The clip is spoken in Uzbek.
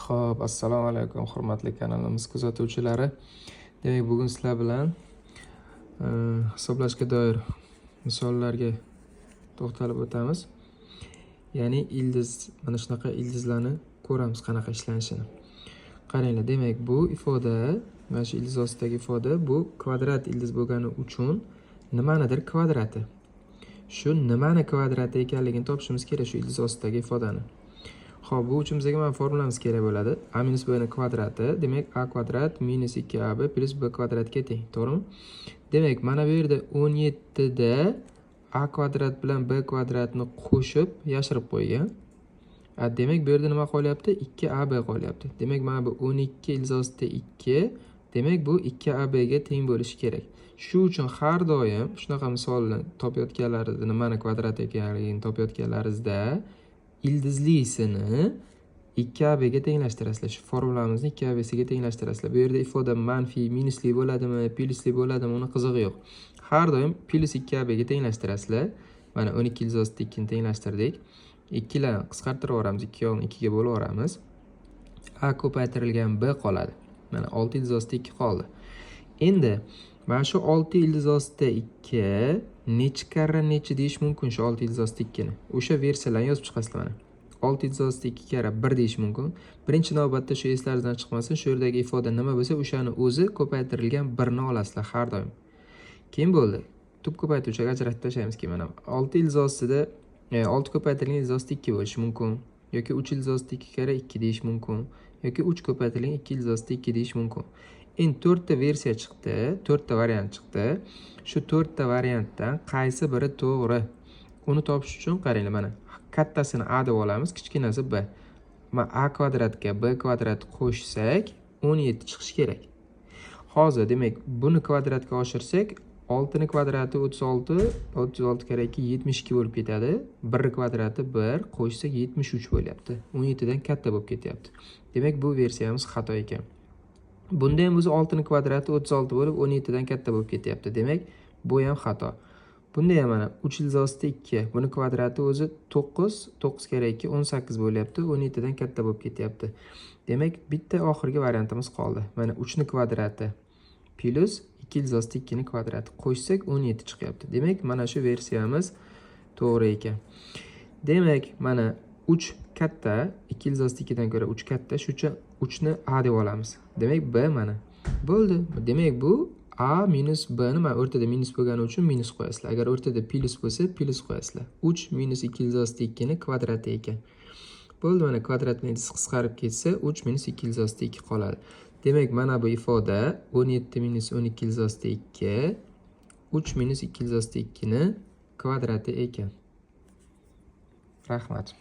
Xo'p, assalomu alaykum hurmatli kanalimiz kuzatuvchilari. Demak, bugun sizlar bilan hisoblashga doir misollarga to'xtalib o'tamiz. Ya'ni ildiz, mana shunaqa ildizlarni ko'ramiz qanaqa ishlanishini. Qaranglar, demak, bu ifoda, mana shu ildiz ostidagi ifoda bu kvadrat ildiz bo'lgani uchun nimanidir kvadrati. Shu nimani kvadrati ekanligini topishimiz kerak shu ildiz ostidagi ifodani. Xo'p, bu uchun bizga mana formulamiz kerak bo'ladi. A minus b ni kvadrati, demak a kvadrat minus 2ab plus b kvadratga teng, to'g'rimi? Demak, mana bu yerda 17 da a kvadrat bilan b kvadratni qo'shib yashirib qo'ygan. Demak, bu yerda nima qolyapti? 2ab qolyapti. Demak, mana bu 12 ildiz ostida 2, demak bu 2ab ga teng bo'lishi kerak. Shu uchun har doim shunaqa misolni topayotganlaringizda, nimani kvadrat ekanligini topayotganlaringizda ildizlisini 2ab ga tenglashtirasizlar. Shu formulamizni 2ab siga tenglashtirasizlar. Bu yerda ifoda manfiy, minusli bo'ladimi, plyusli bo'ladimi, uni qizig'i yo'q. Har doim plus 2ab ga tenglashtirasizlar. Mana 12 ildiz ostida 2 ni tenglashtirdik. 2 larni qisqartirib yuboramiz, 2 yo'qni 2 ga bo'lib yuboramiz. A ko'paytirilgan b qoladi. Mana 6 ildiz ostida 2 qoldi. Endi mana shu 6 ildiz ostida 2 necha karra necha deyish mumkin shu 6 ildiz ostida 2 ni? O'sha versiyalarni yozib chiqasizlar mana. 6 ildiz ostida 2 karra 1 deyish mumkin. Birinchi navbatda shu eslaringizdan chiqmasin, shu yerdagi ifoda nima bo'lsa, o'shani o'zi ko'paytirilgan 1 ni olasizlar har doim. Keyin bo'ldi. Tub ko'paytuvchiga ajratib tashlaymiz keyin mana. 6 ildiz ostida 6 ko'paytirilgan ildiz ostida 2 bo'lishi mumkin. Yoki 3 ildiz ostida 2 karra 2 deyish mumkin. Yoki 3 ko'paytirilgan 2 ildiz ostida 2 deyish mumkin. Endi 4 ta versiya chiqdi, 4 ta variant chiqdi. Shu 4 ta variantdan qaysi biri to'g'ri? Uni topish uchun qaranglar mana. Kattasini a deb olamiz, kichkinasi b. Mana a kvadratga b kvadrat qo'shsak 17 chiqishi kerak. Hozir demak, buni kvadratga oshirsak 6 ni kvadrati 36, 36 kare 2 72 bo'lib ketadi. 1 kvadrati 1 qo'shsak 73 bo'lyapti. 17 dan katta bo'lib ketyapti. Demak, bu versiyamiz xato ekan. Bunda ham o'zi 6 ni kvadrati 36 bo'lib 17 dan katta bo'lib ketyapti. Demak, bu ham xato. Bunda ham mana 3 ildiz ostida 2, buni kvadrati o'zi 9, 9 kare 2 18 bo'lyapti, 17 dan katta bo'lib ketyapti. Demak, bitta oxirgi variantimiz qoldi. Mana 3 ni kvadrati plus 2 ildiz ostida 2 ni kvadrati qo'shsak 17 chiqyapti. Demak, mana shu versiyamiz to'g'ri ekan. Demak, mana 3 katta, 2 ildiz ostida 2 dan ko'ra 3 katta, shuning uchun 3 ni a deb olamiz. Demak, b mana. Bo'ldi. Demak, bu a minus b ni mana o'rtada minus bo'lgani uchun minus qo'yasizlar. Agar o'rtada plus bo'lsa, plus qo'yasizlar. 3 minus 2 ildiz ostida 2 ni kvadrati ekan. Bo'ldi, mana kvadratni ildiz qisqarib ketsa, 3 minus 2 ildiz ostida 2 qoladi. Demak, mana bu ifoda 17 minus 12 ildiz ostida 2, 3 minus 2 ildiz ostida 2 ni kvadrati ekan. Rahmat.